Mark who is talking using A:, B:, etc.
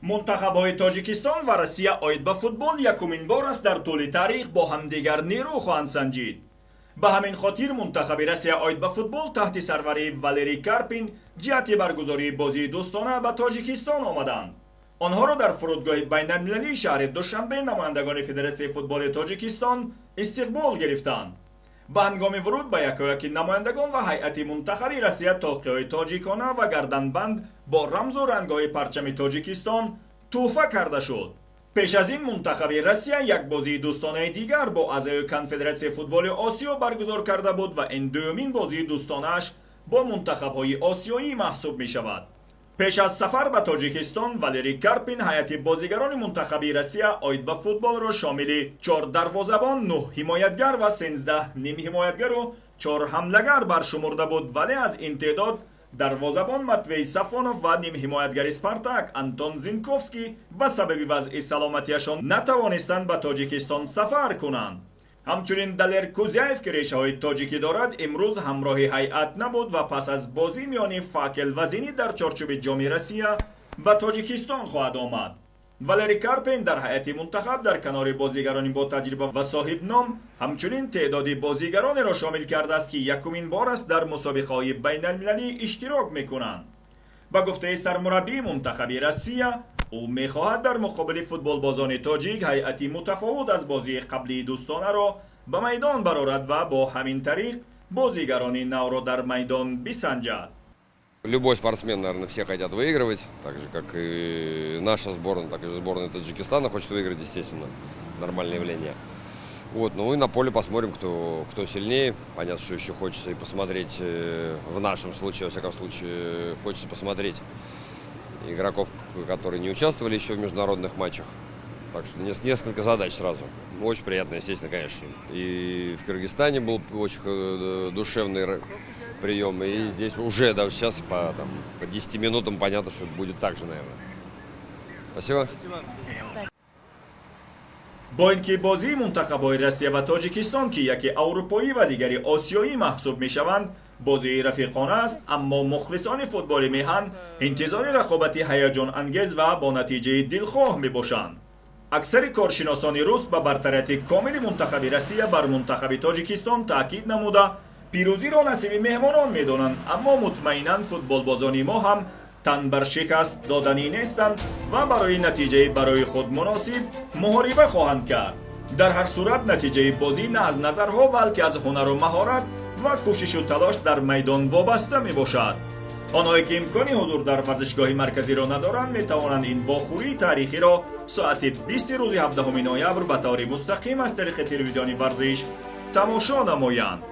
A: منتخب‌های تاجیکستان و روسیه آید به فوتبال یکمین بار است در طول تاریخ با همدیگر نیرو خواهند سنجید. به همین خاطر منتخب روسیه آید به فوتبال تحت سروری والری کارپین جهت برگزاری بازی دوستانه به تاجیکستان آمدند. آنها را در فرودگاه بین‌المللی شهر دوشنبه نمایندگان فدراسیون فوتبال تاجیکستان استقبال گرفتند. به هنگام ورود به یکایک نمایندگان و هیئت منتخب روسیه توقیه‌های تاجیکانه و گردنبند با رمز و رنگ‌های پرچم تاجیکستان تحفه کرده شد. پیش از این منتخب روسیه یک بازی دوستانه دیگر با اعضای کنفدراسیون فوتبال آسیا برگزار کرده بود و این دومین بازی دوستانه‌اش با منتخب‌های آسیایی محسوب می‌شود. پیش از سفر به تاجیکستان والری کارپین هیئت بازیگران منتخب روسیه آید به فوتبال را شامل 4 دروازه‌بان، 9 حمایتگر و 13 نیم حمایتگر و 4 حمله‌گر برشمرده بود، ولی از این تعداد دروازه‌بان ماتوی سافونوف و نیم حمایتگر اسپارتاک آنتون زینکوفسکی به سبب وضع سلامتیشان نتوانستند به تاجیکستان سفر کنند. همچنین دلر کوزیایف که ریشه‌های تاجیکی دارد امروز همراه هیئت نبود و پس از بازی میان فاکل وزینی در چارچوب جام روسیه به تاجیکستان خواهد آمد. والری کارپین در هیئت منتخب در کنار بازیگرانی با تجربه و صاحب نام همچنین تعداد بازیگران را شامل کرده است که یکمین بار است در مسابقه‌های بین‌المللی اشتراک می‌کنند. با گفته سرمربی منتخب روسیه، او می‌خواهد در مقابل فوتبال بازان تاجیک هیئتی متفاوت از بازی قبلی دوستانه را به میدان برآورد و با همین طریق بازیگران نو را در میدان بسنجد.
B: Любой спортсмен, наверное, все хотят выигрывать, так же, как и наша сборная, так и сборная Таджикистана хочет выиграть, естественно, нормальное явление. Вот, ну и на поле посмотрим, кто сильнее. Понятно, что еще хочется и посмотреть, в нашем случае, во всяком случае, хочется посмотреть игроков, которые не участвовали еще в международных матчах. Так что несколько задач сразу. Очень приятно, естественно, конечно. И в Кыргызстане был очень душевный прием, и здесь уже даже сейчас по 10 минутам понятно, что будет так же, наверное. Спасибо.
A: با اینکه بازی منتخب‌های روسیه و تاجیکستان که یکی اروپایی و دیگری آسیایی محسوب می‌شوند بازی رفیقانه است، اما مخلصان فوتبال میهن انتظار رقابتی هیجان انگیز و با نتیجه دلخواه میباشند. اکثر کارشناسان روس به برتریت کامل منتخب روسیه بر منتخب تاجیکستان تاکید نموده پیروزی را نصیب مهمانان میدانند، اما مطمئنا فوتبال بازان ما هم تن بر شکست دادنی نیستند و برای نتیجه برای خود مناسب محاربه خواهند کرد. در هر صورت نتیجه بازی نه از نظرها بلکه از هنر و مهارت و کوشش و تلاش در میدان وابسته می باشد. آنهایی که امکانی حضور در ورزشگاه مرکزی را ندارند می توانند این باخوری تاریخی را ساعت 20 روز 17 نوامبر به طور مستقیم از طریق تلویزیون ورزش تماشا نمایند.